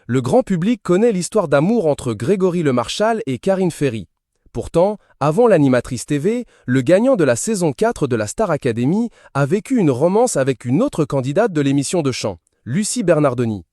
Le grand public connaît l'histoire d'amour entre Grégory Lemarchal et Karine Ferry. Pourtant, avant l'animatrice TV, le gagnant de la saison 4 de la Star Academy a vécu une romance avec une autre candidate de l'émission de chant, Lucie Bernardoni.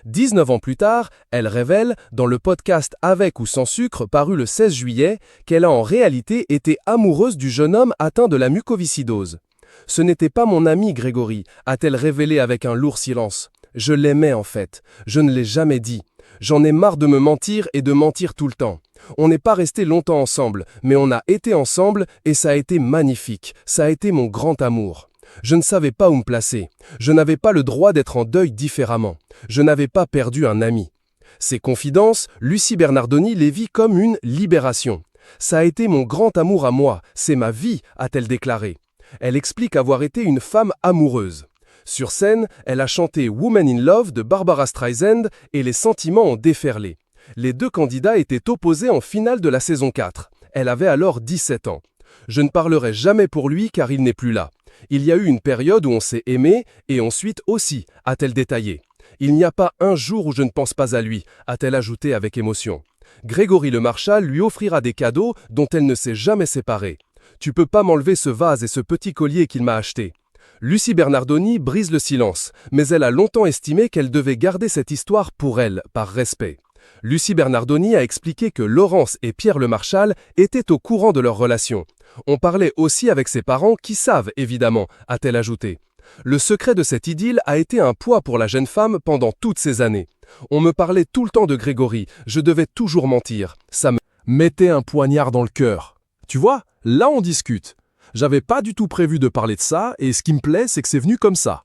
19 ans plus tard, elle révèle, dans le podcast Avec ou sans sucre paru le 16 juillet, qu'elle a en réalité été amoureuse du jeune homme atteint de la mucoviscidose. « Ce n'était pas mon ami Grégory », a-t-elle révélé avec un lourd silence. « Je l'aimais en fait, je ne l'ai jamais dit. J'en ai marre de me mentir et de mentir tout le temps. On n'est pas resté longtemps ensemble, mais on a été ensemble et ça a été magnifique, ça a été mon grand amour. Je ne savais pas où me placer. Je n'avais pas le droit d'être en deuil différemment. Je n'avais pas perdu un ami. » Ces confidences, Lucie Bernardoni les vit comme une libération. « Ça a été mon grand amour à moi, c'est ma vie », a-t-elle déclaré. Elle explique avoir été une femme amoureuse. Sur scène, elle a chanté Woman in Love de Barbara Streisand et les sentiments ont déferlé. Les deux candidats étaient opposés en finale de la saison 4. Elle avait alors 17 ans. « Je ne parlerai jamais pour lui car il n'est plus là. Il y a eu une période où on s'est aimé et ensuite aussi, a-t-elle détaillé. Il n'y a pas un jour où je ne pense pas à lui, a-t-elle ajouté avec émotion. Grégory Lemarchal lui offrira des cadeaux dont elle ne s'est jamais séparée. Tu peux pas m'enlever ce vase et ce petit collier qu'il m'a acheté. Lucie Bernardoni brise le silence, mais elle a longtemps estimé qu'elle devait garder cette histoire pour elle, par respect. Lucie Bernardoni a expliqué que Laurence et Pierre Lemarchal étaient au courant de leur relation. On parlait aussi avec ses parents qui savent, évidemment, a-t-elle ajouté. Le secret de cette idylle a été un poids pour la jeune femme pendant toutes ces années. On me parlait tout le temps de Grégory, je devais toujours mentir. Ça me mettait un poignard dans le cœur. Tu vois, là on discute. J'avais pas du tout prévu de parler de ça et ce qui me plaît, c'est que c'est venu comme ça.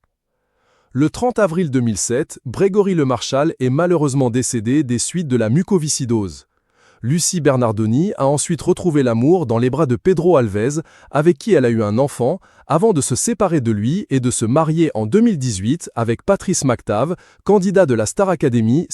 Le 30 avril 2007, Grégory Lemarchal est malheureusement décédé des suites de la mucoviscidose. Lucie Bernardoni a ensuite retrouvé l'amour dans les bras de Pedro Alves, avec qui elle a eu un enfant, avant de se séparer de lui et de se marier en 2018 avec Patrice McTav, candidat de la Star Academy.